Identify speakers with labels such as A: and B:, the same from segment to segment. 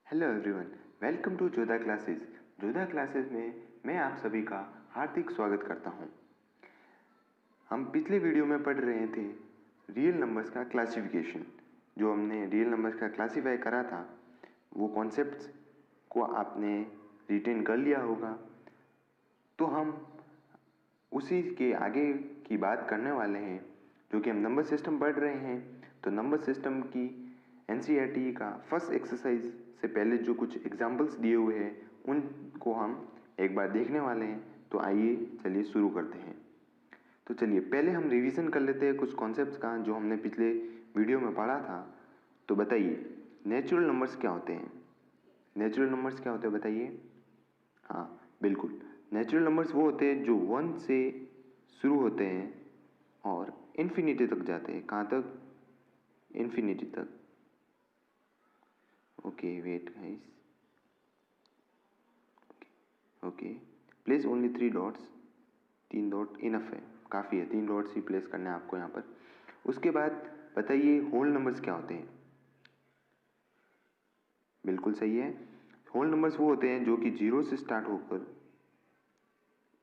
A: Hello everyone, welcome to Jodha classes. Jodha classes में मैं आप सभी का हार्दिक स्वागत करता हूं। हम पिछले वीडियो में पढ़ रहे थे रियल नंबर्स का क्लासिफिकेशन। जो हमने रियल नंबर्स का क्लासीफाई करा था वो कॉन्सेप्ट्स को आपने रिटेन कर लिया होगा। तो हम उसी के आगे की बात करने वाले हैं, जो कि हम नंबर सिस्टम पढ़ रहे हैं। तो नंबर सिस्टम की एनसीईआरटी का फर्स्ट एक्सरसाइज से पहले जो कुछ एग्जाम्पल्स दिए हुए हैं उनको हम एक बार देखने वाले हैं। तो आइए चलिए शुरू करते हैं। तो चलिए पहले हम रिवीजन कर लेते हैं कुछ कॉन्सेप्ट्स का जो हमने पिछले वीडियो में पढ़ा था। तो बताइए नेचुरल नंबर्स क्या होते हैं? नेचुरल नंबर्स क्या होते हैं बताइए। हाँ बिल्कुल, नेचुरल नंबर्स वो होते हैं जो 1 से शुरू होते हैं और इन्फिनिटी तक जाते हैं। कहाँ तक? इन्फिनिटी तक। Okay wait guys, okay place only 3 dots. 3 dot enough है, काफ़ी है। 3 डॉट्स ही प्लेस करने हैं आपको यहाँ पर। उसके बाद बताइए होल नंबर्स क्या होते हैं? बिल्कुल सही है, होल नंबर्स वो होते हैं जो कि 0 से स्टार्ट होकर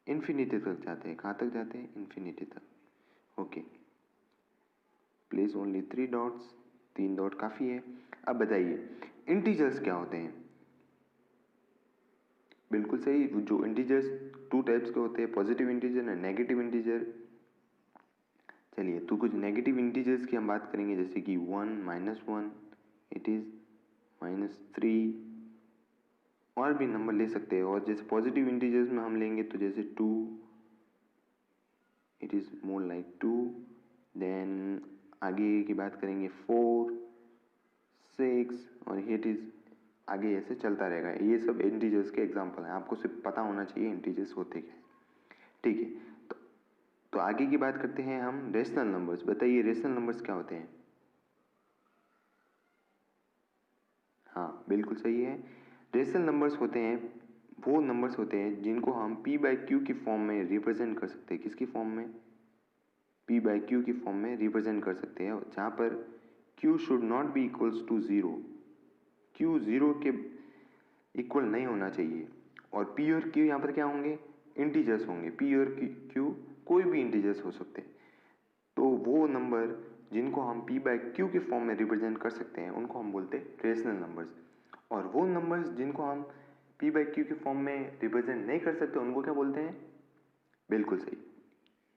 A: इन्फिनिटी तक जाते हैं। कहाँ तक जाते हैं? इन्फिनिटी तक। Okay place only 3 dots. 3 dot काफ़ी है। अब बताइए इंटीजर्स क्या होते हैं? बिल्कुल सही, जो इंटीजर्स 2 टाइप्स के होते हैं, पॉजिटिव इंटीजर और नेगेटिव इंटीजर। चलिए तो कुछ नेगेटिव इंटीजर्स की हम बात करेंगे, जैसे कि 1 -1, इट इज़ -3, और भी नंबर ले सकते हैं। और जैसे पॉजिटिव इंटीजर्स में हम लेंगे तो जैसे 2, it is more like 2। Then आगे की बात करेंगे 4, 6 और इट इज़ आगे ऐसे चलता रहेगा। ये सब इंटीजर्स के एग्जाम्पल हैं, आपको सिर्फ पता होना चाहिए इंटीजर्स होते क्या हैं। ठीक है, तो आगे की बात करते हैं हम रेशनल नंबर्स। बताइए रेशनल नंबर्स क्या होते हैं? हाँ बिल्कुल सही है, रेशनल नंबर्स होते हैं वो नंबर्स होते हैं जिनको हम p बाई क्यू की फॉर्म में रिप्रेजेंट कर सकते हैं। किसकी फॉर्म में? p बाई क्यू की फॉर्म में रिप्रेजेंट कर सकते हैं, जहाँ पर q should not be equals to 0। q 0 के इक्वल नहीं होना चाहिए। और p और q यहाँ पर क्या होंगे? इंटीजर्स होंगे। p और q कोई भी इंटीजर्स हो सकते हैं। तो वो नंबर जिनको हम p बाई क्यू के फॉर्म में रिप्रेजेंट कर सकते हैं उनको हम बोलते हैं रेशनल नंबर्स। और वो नंबर्स जिनको हम p बाई क्यू के फॉर्म में रिप्रेजेंट नहीं कर सकते उनको क्या बोलते हैं? बिल्कुल सही,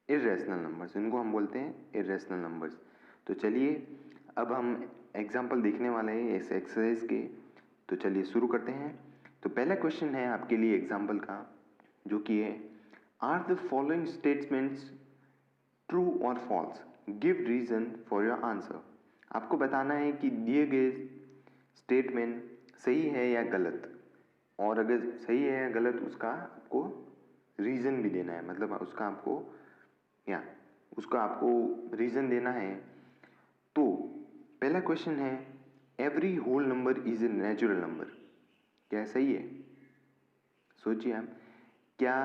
A: इर्रेशनल नंबर्स। इनको हम बोलते हैं इर्रेशनल नंबर्स। तो चलिए अब हम एग्जाम्पल देखने वाले हैं इस एक्सरसाइज के। तो चलिए शुरू करते हैं। तो पहला क्वेश्चन है आपके लिए एग्जाम्पल का, जो कि है are the following statements true और false, give reason for your answer. आपको बताना है कि दिए गए स्टेटमेंट सही है या गलत, और अगर सही है या गलत उसका आपको रीजन भी देना है। मतलब उसका आपको रीजन देना है। तो पहला क्वेश्चन है every whole number is a natural number. क्या सही है? सोचिए आप, क्या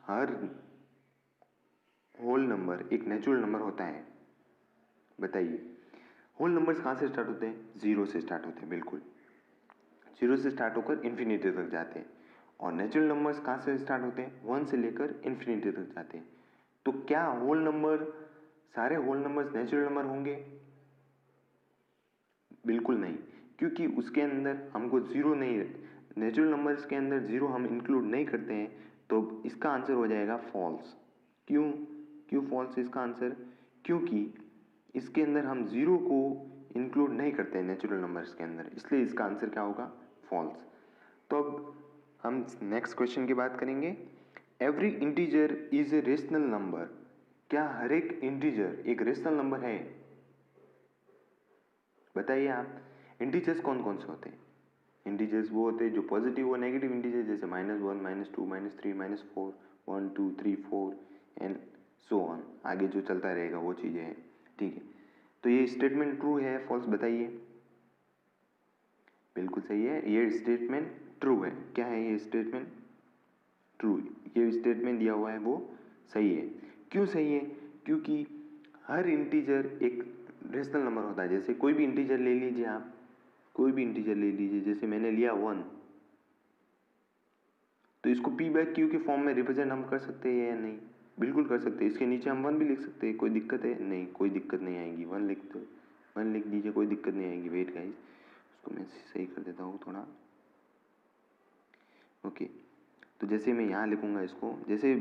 A: हर होल नंबर एक नेचुरल नंबर होता है? बताइए। होल नंबर्स कहाँ से स्टार्ट होते हैं? 0 से स्टार्ट होते हैं। बिल्कुल, 0 से स्टार्ट होकर इन्फिनिटी तक जाते हैं। और नेचुरल नंबर्स कहाँ से स्टार्ट होते हैं? 1 से लेकर इन्फिनिटी तक जाते हैं। तो क्या होल नंबर, सारे होल नंबर्स नेचुरल नंबर होंगे? बिल्कुल नहीं, क्योंकि उसके अंदर हमको जीरो नहीं, नेचुरल नंबर्स के अंदर जीरो हम इंक्लूड नहीं करते हैं। तो इसका आंसर हो जाएगा फॉल्स। क्यों? क्यों फॉल्स इसका आंसर? क्योंकि इसके अंदर हम जीरो को इंक्लूड नहीं करते हैं नेचुरल नंबर्स के अंदर, इसलिए इसका आंसर क्या होगा? फॉल्स। तो अब हम नेक्स्ट क्वेश्चन की बात करेंगे। Every integer is a rational number. क्या हर एक इंटीजर एक रेशनल नंबर है? बताइए आप। इंटीजर्स कौन कौन से होते हैं? इंटीजर्स वो होते हैं जो पॉजिटिव और नेगेटिव इंटीजर, जैसे -1, -2, -3, -4, 1 2 3 4 एंड सो ऑन, आगे जो चलता रहेगा वो चीज़ें हैं। ठीक है, तो ये स्टेटमेंट ट्रू है फॉल्स बताइए। बिल्कुल सही है, ये स्टेटमेंट ट्रू है। क्या है ये स्टेटमेंट? ट्रू। ये स्टेटमेंट दिया हुआ है वो सही है। क्यों सही है? क्योंकि हर इंटीजर एक रेशनल नंबर होता है। जैसे कोई भी इंटीजर ले लीजिए आप, कोई भी इंटीजर ले लीजिए, जैसे मैंने लिया 1, तो इसको p बाय q के फॉर्म में रिप्रेजेंट हम कर सकते हैं या नहीं? बिल्कुल कर सकते हैं। इसके नीचे हम 1 भी लिख सकते हैं, कोई दिक्कत है? नहीं, कोई दिक्कत नहीं आएगी। 1 लिख दो, 1 लिख दीजिए, कोई दिक्कत नहीं आएगी। वेट गाइस, उसको मैं सही कर देता हूँ थोड़ा। ओके, तो जैसे मैं यहाँ लिखूँगा इसको, जैसे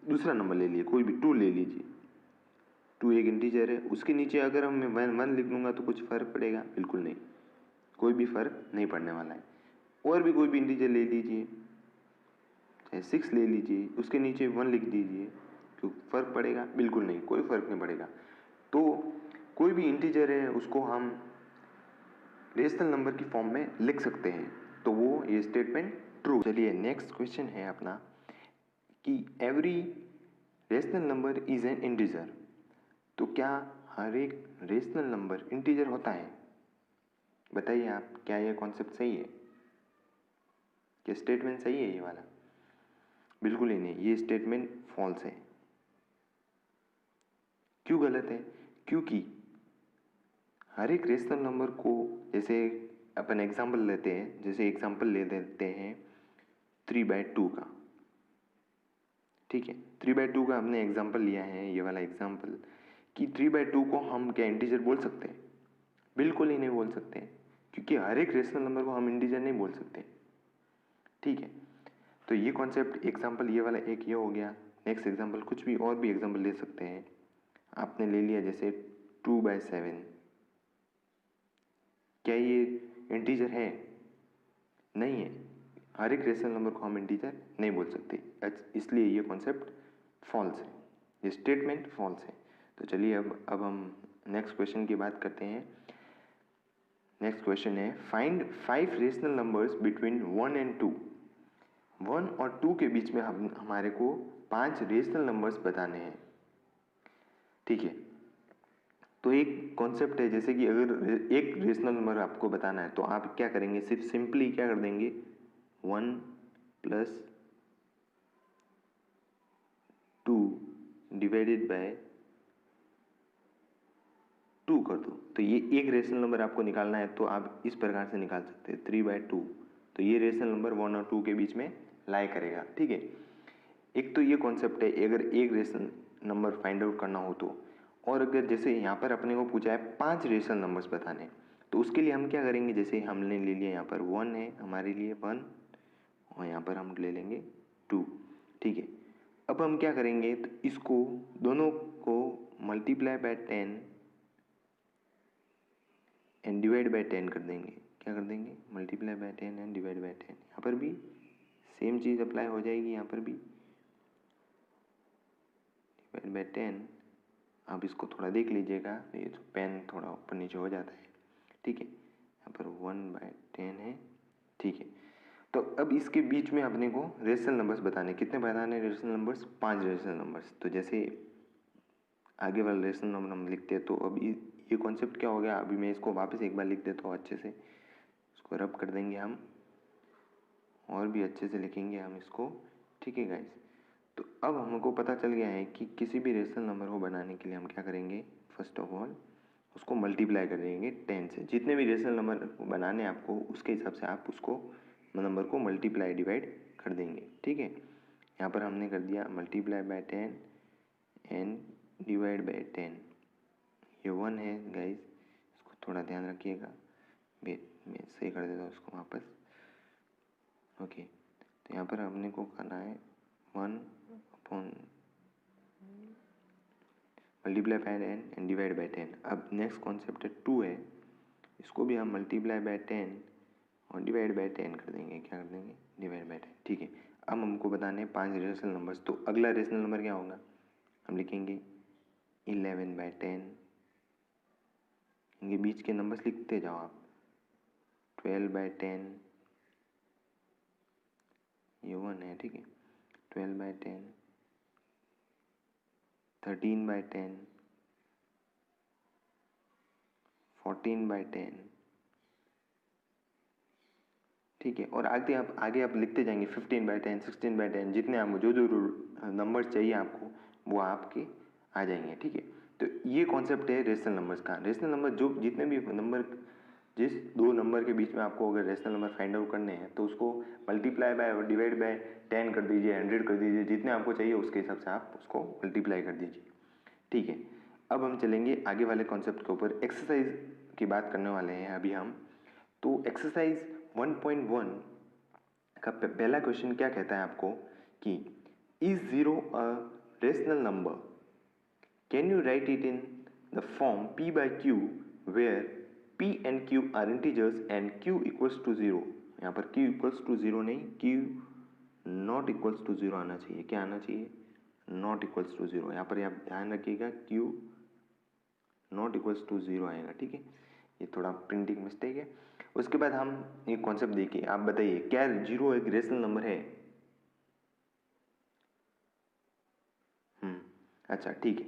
A: दूसरा नंबर ले लिए, कोई भी 2 ले लीजिए। 2 एक इंटीजर है, उसके नीचे अगर हम 1 लिख लूँगा तो कुछ फ़र्क पड़ेगा? बिल्कुल नहीं, कोई भी फ़र्क नहीं पड़ने वाला है। और भी कोई भी इंटीजर ले लीजिए, चाहे 6 ले लीजिए, उसके नीचे 1 लिख दीजिए, क्यों फ़र्क पड़ेगा? बिल्कुल नहीं, कोई फ़र्क नहीं पड़ेगा। तो कोई भी इंटीजर है उसको हम रेशनल नंबर की फॉर्म में लिख सकते हैं, तो वो ये स्टेटमेंट ट्रू। चलिए नेक्स्ट क्वेश्चन है अपना कि every rational number is an integer. तो क्या हर एक रेशनल नंबर इंटीजर होता है? बताइए आप, क्या ये कॉन्सेप्ट सही है? क्या स्टेटमेंट सही है ये वाला? बिल्कुल ही नहीं, ये स्टेटमेंट फॉल्स है। क्यों गलत है? क्योंकि हर एक रेशनल नंबर को, जैसे अपन एग्जाम्पल लेते हैं, जैसे एग्जाम्पल ले लेते हैं 3/2 का, ठीक है। 3/2 का हमने एग्जाम्पल लिया है, ये वाला एग्जाम्पल, कि 3/2 को हम क्या इंटीजर बोल सकते हैं? बिल्कुल ही नहीं बोल सकते, क्योंकि हर एक रेशनल नंबर को हम इंटीजर नहीं बोल सकते, ठीक है। तो ये कॉन्सेप्ट एग्जाम्पल ये वाला एक ये हो गया। नेक्स्ट एग्जाम्पल, कुछ भी और भी एग्जाम्पल ले सकते हैं। आपने ले लिया जैसे 2/7, क्या ये इंटीजर है? नहीं है, हर एक रेशनल नंबर को हम इंटीजर नहीं बोल सकते, इसलिए ये कॉन्सेप्ट फॉल्स है, ये स्टेटमेंट फॉल्स है। तो चलिए अब हम नेक्स्ट क्वेश्चन की बात करते हैं। नेक्स्ट क्वेश्चन है, find 5 rational numbers between 1 and 2। 1 और 2 के बीच में हमारे को 5 रेशनल नंबर्स बताने हैं, ठीक है। तो एक कॉन्सेप्ट है, जैसे कि अगर एक रेशनल नंबर आपको बताना है तो आप क्या करेंगे, सिर्फ सिंपली क्या कर देंगे, 1 + 2 डिवाइडेड बाय 2 कर दो। तो ये एक रेशनल नंबर आपको निकालना है, तो आप इस प्रकार से निकाल सकते हैं 3/2। तो ये रेशनल नंबर 1 और 2 के बीच में लाई करेगा, ठीक है। एक तो ये कॉन्सेप्ट है, अगर एक रेशनल नंबर फाइंड आउट करना हो तो। और अगर जैसे यहाँ पर अपने को पूछा है 5 रेशनल नंबर्स बताने, तो उसके लिए हम क्या करेंगे, जैसे हमने ले लिया यहाँ पर 1 है हमारे लिए 1, और यहाँ पर हम ले लेंगे 2, ठीक है। अब हम क्या करेंगे, तो इसको दोनों को multiply by 10 and divide by 10 कर देंगे। क्या कर देंगे, multiply by 10 and divide by 10। यहाँ पर भी सेम चीज़ अप्लाई हो जाएगी, यहाँ पर भी डिवाइड बाय 10। आप इसको थोड़ा देख लीजिएगा, ये तो पेन थोड़ा ऊपर नीचे हो जाता है, ठीक है। यहाँ पर 1/10 है, ठीक है। तो अब इसके बीच में अपने को रेशनल नंबर्स बताने, कितने बताने रेशनल नंबर्स, 5 रेशनल नंबर्स। तो जैसे आगे वाला रेशनल नंबर हम लिखते हैं, तो अब ये कॉन्सेप्ट क्या हो गया, अभी मैं इसको वापस एक बार लिख देता हूँ अच्छे से, इसको रब कर देंगे हम, और भी अच्छे से लिखेंगे हम इसको, ठीक है गाइस। तो अब हमको पता चल गया है कि किसी भी रेशनल नंबर को बनाने के लिए हम क्या करेंगे, फर्स्ट ऑफ ऑल उसको मल्टीप्लाई कर देंगे 10 से। जितने भी रेशनल नंबर बनाने हैं आपको, उसके हिसाब से आप उसको नंबर को मल्टीप्लाई डिवाइड कर देंगे, ठीक है। यहाँ पर हमने कर दिया multiply by 10 and divide by 10। ये 1 है गाइस, इसको थोड़ा ध्यान रखिएगा। मैं सही कर देता हूँ उसको वापस, ओके। तो यहाँ पर हमने को करना है 1 upon multiply by 10 and divide by 10। अब नेक्स्ट कॉन्सेप्ट है 2 है, इसको भी हम मल्टीप्लाई बाय 10 और डिवाइड बाय 10 कर देंगे। क्या कर देंगे, डिवाइड बाय 10, ठीक है। अब हमको बताने हैं 5 रेशनल नंबर्स, तो अगला रेशनल नंबर क्या होगा, हम लिखेंगे 11/10। इनके बीच के नंबर्स लिखते जाओ आप, 12/10, ये 1 है, ठीक है। 12/10, 13/10, 14/10, ठीक है। और आगे आप लिखते जाएंगे 15/10, 16/10, जितने आपको जो नंबर चाहिए आपको, वो आपके आ जाएंगे, ठीक है। तो ये कॉन्सेप्ट है रेशनल नंबर्स का। रेशनल नंबर जो जितने भी नंबर जिस दो नंबर के बीच में आपको अगर रेशनल नंबर फाइंड आउट करने हैं तो उसको मल्टीप्लाई बाय और डिवाइड बाय 10 कर दीजिए, 100 कर दीजिए, जितने आपको चाहिए उसके हिसाब से आप उसको मल्टीप्लाई कर दीजिए। ठीक है, अब हम चलेंगे आगे वाले कॉन्सेप्ट के ऊपर। एक्सरसाइज की बात करने वाले हैं अभी हम। तो एक्सरसाइज 1.1 का पहला क्वेश्चन क्या कहता है आपको कि is zero a rational number, can you right it in the form p by q where p and q are integers and q equals to 0। यहाँ पर q equals to 0 नहीं, q not equals to 0 आना चाहिए। क्या आना चाहिए? not equals to 0। यहाँ पर आप ध्यान रखिएगा, q not equals to 0 आएगा। ठीक है, ये थोड़ा प्रिंटिंग मिस्टेक है। उसके बाद हम एक कॉन्सेप्ट देखिए, आप बताइए क्या जीरो एक रेशनल नंबर है? अच्छा ठीक है,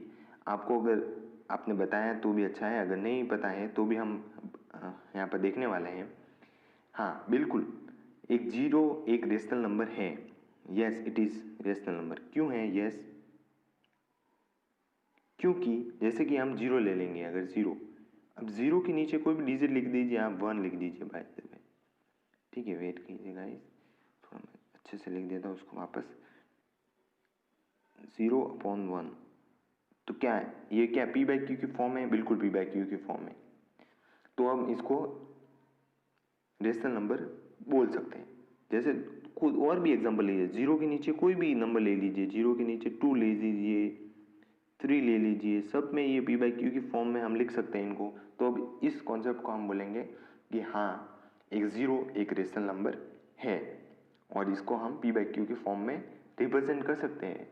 A: आपको अगर आपने बताया तो भी अच्छा है, अगर नहीं पता है तो भी हम यहाँ पर देखने वाले हैं। हाँ बिल्कुल, एक जीरो एक रेशनल नंबर है। Yes it is rational number. क्यों है यस? क्योंकि जैसे कि हम जीरो ले लेंगे, अगर जीरो, अब जीरो के नीचे कोई भी डिजिट लिख दीजिए, आप 1 लिख दीजिए भाई। ठीक है, वेट कीजिए गाइस, थोड़ा मैं अच्छे से लिख देता हूँ उसको वापस। 0/1 तो क्या है ये? क्या p बाई क्यू की फॉर्म है? बिल्कुल p बाई क्यू की फॉर्म है। तो हम इसको रेशनल नंबर बोल सकते हैं। जैसे खुद और भी एग्जांपल लीजिए, जीरो के नीचे कोई भी नंबर ले लीजिए, जीरो के नीचे 2 ले लीजिए, 3 ले लीजिए, सब में ये p बाई क्यू की फॉर्म में हम लिख सकते हैं इनको। तो अब इस कॉन्सेप्ट को हम बोलेंगे कि हाँ एक जीरो एक रेशनल नंबर है और इसको हम p बाई क्यू की फॉर्म में रिप्रेजेंट कर सकते हैं।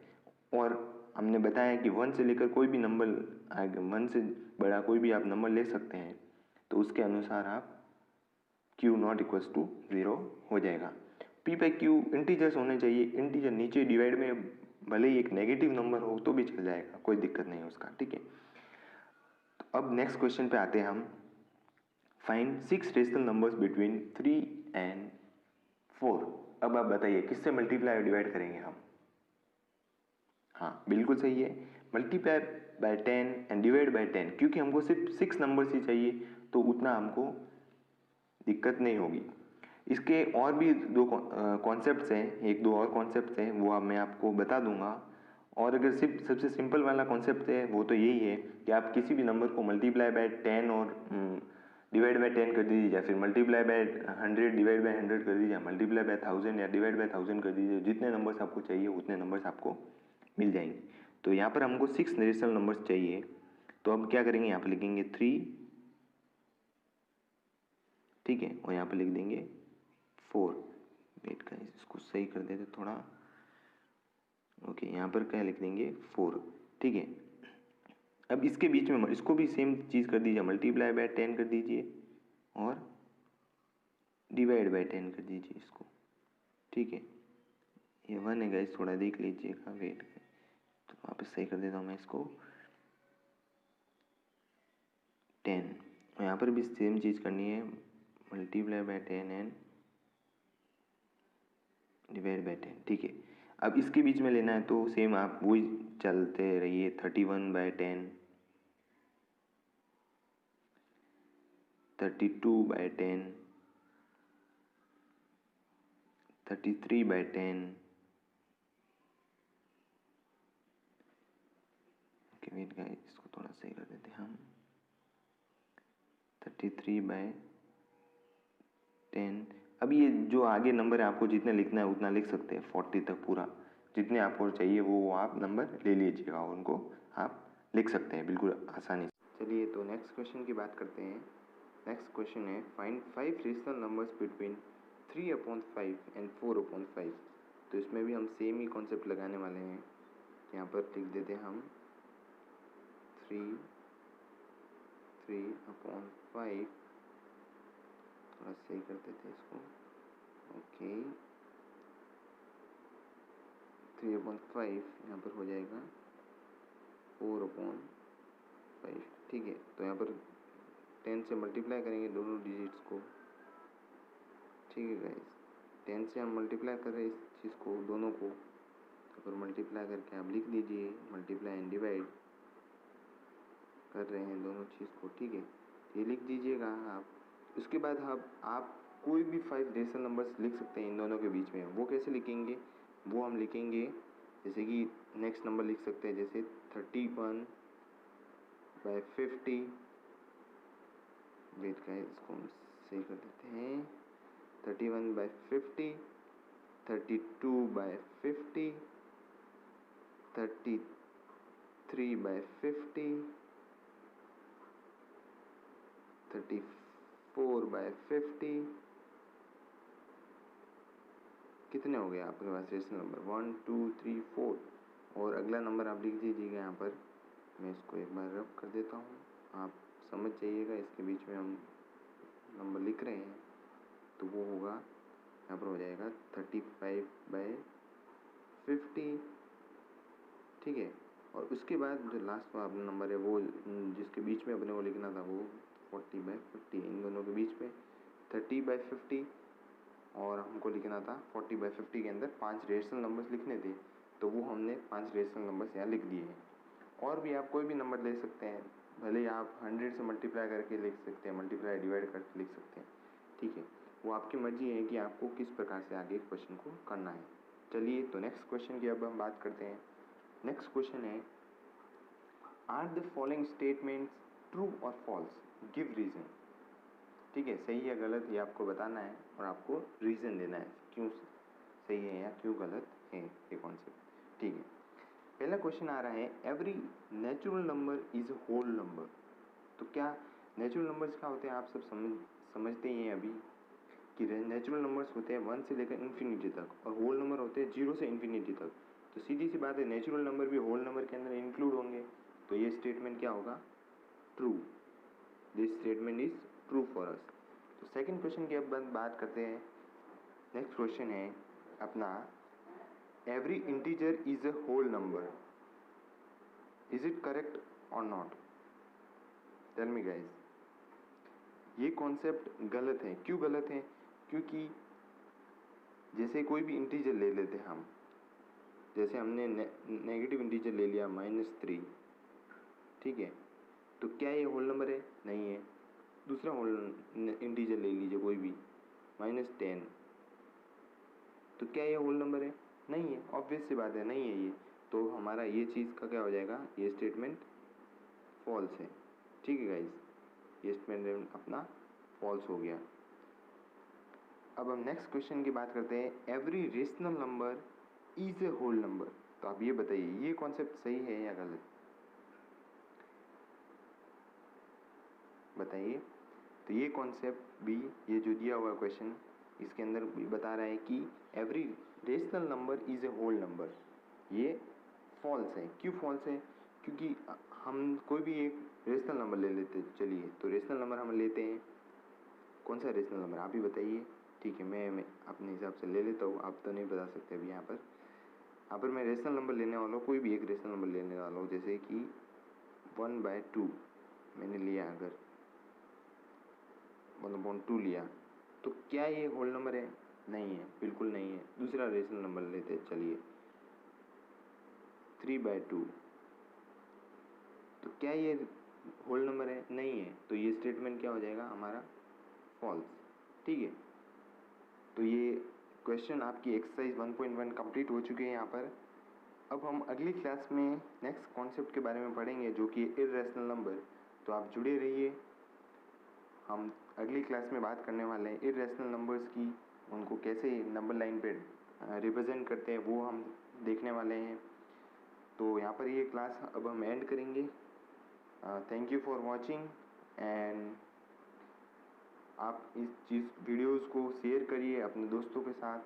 A: और हमने बताया कि 1 से लेकर कोई भी नंबर, 1 से बड़ा कोई भी आप नंबर ले सकते हैं, तो उसके अनुसार आप q नॉट इक्वल्स टू 0 हो जाएगा। p बाई क्यू इंटीजर्स होने चाहिए, इंटीजर नीचे डिवाइड में भले ही एक नेगेटिव नंबर हो तो भी चल जाएगा, कोई दिक्कत नहीं है उसका। ठीक है, तो अब नेक्स्ट क्वेश्चन पे आते हैं हम। Find 6 rational numbers between 3 and 4। अब आप बताइए किससे मल्टीप्लाई और डिवाइड करेंगे हम? हाँ बिल्कुल सही है, multiply by 10 and divide by 10, क्योंकि हमको सिर्फ 6 नंबर्स ही चाहिए तो उतना हमको दिक्कत नहीं होगी। इसके और भी दो कॉन्सेप्ट्स हैं, एक दो और कॉन्सेप्ट्स हैं, वो अब मैं आपको बता दूंगा। और अगर सिर्फ सबसे सिंपल वाला कॉन्सेप्ट है वो तो यही है कि आप किसी भी नंबर को मल्टीप्लाई बाय 10 और डिवाइड बाय 10 कर दीजिए, या फिर मल्टीप्लाई बाय 100 डिवाइड बाय 100 कर दीजिए, मल्टीप्लाई बाय 1000 या डिवाइड बाय 1000 कर दीजिए, जितने नंबर्स आपको चाहिए उतने नंबर्स आपको मिल जाएंगे। तो यहाँ पर हमको 6 रेशनल नंबर्स चाहिए, तो अब क्या करेंगे, यहाँ पर लिखेंगे 3, ठीक है, और यहाँ पर लिख देंगे 4। वेट का इसको सही कर देते थोड़ा। ओके, यहाँ पर क्या लिख देंगे 4। ठीक है, अब इसके बीच में इसको भी सेम चीज़ कर दीजिए, मल्टीप्लाई बाय 10 कर दीजिए और डिवाइड बाय 10 कर दीजिए इसको। ठीक है, ये 1 है गाइस, थोड़ा देख लीजिएगा, वेट तो वापस सही कर देता हूँ मैं इसको 10। और यहाँ पर भी सेम चीज़ करनी है, multiply by 10 and divide by 10। ठीक है, अब इसके बीच में लेना है तो सेम आप वही चलते रहिए, 31 by 10, 32 by 10, 33 by 10। Okay wait guys, इसको थोड़ा सही कर देते हैं हम, 33 बाय 10। अब ये जो आगे नंबर है आपको जितने लिखना है उतना लिख सकते हैं, 40 तक पूरा जितने आपको चाहिए वो आप नंबर ले लीजिएगा, उनको आप लिख सकते हैं बिल्कुल आसानी से। चलिए तो नेक्स्ट क्वेश्चन की बात करते हैं। नेक्स्ट क्वेश्चन है find 5 rational numbers between 3/5 and 4/5। तो इसमें भी हम सेम ही कॉन्सेप्ट लगाने वाले हैं। यहाँ पर लिख देते हैं हम 3/5, थोड़ा सही कर देते हैं इसको। ओके 3/5 यहाँ पर हो जाएगा 4/5। ठीक है, तो यहाँ पर 10 से मल्टीप्लाई करेंगे दोनों डिजिट्स को। ठीक है गाइस, 10 से हम मल्टीप्लाई कर रहे हैं इस चीज़ को, दोनों को, तो फिर मल्टीप्लाई करके आप लिख दीजिए, मल्टीप्लाई एंड डिवाइड कर रहे हैं दोनों चीज़ को। ठीक है, ये लिख दीजिएगा आप उसके बाद आप कोई भी 5 रेशनल नंबर्स लिख सकते हैं इन दोनों के बीच में। वो कैसे लिखेंगे, वो हम लिखेंगे जैसे कि नेक्स्ट नंबर लिख सकते हैं जैसे 31/50। वेट का इसको हम सही कर देते हैं। 31/50, 32/50, 33/50, 34/50। कितने हो गए आपके पास रेशनल नंबर? 1 2 3 4। और अगला नंबर आप लिख दीजिएगा यहाँ पर। मैं इसको एक बार रब कर देता हूँ, आप समझ जाइएगा। इसके बीच में हम नंबर लिख रहे हैं तो वो होगा, यहाँ पर हो जाएगा 35/50, ठीक है। और उसके बाद जो लास्ट में अपना नंबर है वो जिसके बीच में अपने को लिखना था वो 40/50। इन दोनों के बीच में 30/50 और हमको लिखना था 40/50 के अंदर 5 रेशनल नंबर्स लिखने थे, तो वो हमने 5 रेशनल नंबर्स यहाँ लिख दिए हैं। और भी आप कोई भी नंबर ले सकते हैं, भले ही आप 100 से मल्टीप्लाई करके लिख सकते हैं, मल्टीप्लाई डिवाइड करके लिख सकते हैं, ठीक है। वो आपकी मर्जी है कि आपको किस प्रकार से आगे क्वेश्चन को करना है। चलिए तो नेक्स्ट क्वेश्चन की अब हम बात करते हैं। नेक्स्ट क्वेश्चन है, are the following statements true और फॉल्स, गिव रीजन। ठीक है, सही या गलत ये आपको बताना है और आपको रीज़न देना है क्यों सही है या क्यों गलत है ये कॉन्सेप्ट, ठीक है। पहला क्वेश्चन आ रहा है, every natural number is a whole number. तो क्या नेचुरल नंबर्स क्या होते हैं, आप सब समझते ही हैं अभी कि नेचुरल नंबर्स होते हैं 1 से लेकर इन्फिनिटी तक और होल नंबर होते हैं 0 से इन्फिनिटी तक। तो सीधी सी बात है, नेचुरल नंबर भी होल नंबर के अंदर इंक्लूड होंगे, तो ये स्टेटमेंट क्या होगा, true. This statement is true for us. तो सेकंड क्वेश्चन की अब बात करते हैं। नेक्स्ट क्वेश्चन है अपना, every integer is a whole number, is it correct और नॉट? Tell me guys. ये कॉन्सेप्ट गलत है। क्यों गलत है? क्योंकि जैसे कोई भी इंटीजर ले लेते हम, जैसे हमने नेगेटिव इंटीजर ले लिया -3, ठीक है, तो क्या ये होल नंबर है? नहीं है। दूसरा होल इंटीजर ले लीजिए कोई भी -10, तो क्या ये होल नंबर है? नहीं है। ऑब्वियस सी बात है, नहीं है ये। तो हमारा ये चीज़ का क्या हो जाएगा, ये स्टेटमेंट फॉल्स है, ठीक है गाइज, ये स्टेटमेंट अपना फॉल्स हो गया। अब हम नेक्स्ट क्वेश्चन की बात करते हैं, every rational number is a whole number. तो आप ये बताइए, ये कॉन्सेप्ट सही है या गलत, बताइए। तो ये कॉन्सेप्ट भी, ये जो दिया हुआ क्वेश्चन इसके अंदर भी बता रहा है कि every rational number is a whole number, ये फॉल्स है। क्यों फॉल्स है? क्योंकि हम कोई भी एक रेशनल नंबर ले लेते हैं। चलिए तो रेशनल नंबर हम लेते हैं, कौन सा रेशनल नंबर आप ही बताइए, ठीक है। मैं अपने हिसाब से ले लेता हूँ, आप तो नहीं बता सकते अभी। यहाँ पर मैं रेशनल नंबर लेने वाला हूँ, कोई भी एक रेशनल नंबर लेने वाला हूँ, जैसे कि 1/2 मैंने लिया, अगर 1/2 लिया, तो क्या ये होल नंबर है? नहीं है, बिल्कुल नहीं है। दूसरा रेशनल नंबर लेते हैं, चलिए 3/2, तो क्या ये होल नंबर है? नहीं है। तो ये स्टेटमेंट क्या हो जाएगा हमारा, फॉल्स, ठीक है। तो ये क्वेश्चन आपकी एक्सरसाइज 1.1 कंप्लीट हो चुके हैं यहाँ पर। अब हम अगली क्लास में नेक्स्ट कॉन्सेप्ट के बारे में पढ़ेंगे जो कि इर्रेशनल नंबर। तो आप जुड़े रहिए, हम अगली क्लास में बात करने वाले हैं इर्रेशनल नंबर्स की, उनको कैसे नंबर लाइन पे रिप्रेजेंट करते हैं वो हम देखने वाले हैं। तो यहाँ पर ये क्लास अब हम एंड करेंगे। Thank you for watching and आप इस चीज़ वीडियोज़ को शेयर करिए अपने दोस्तों के साथ।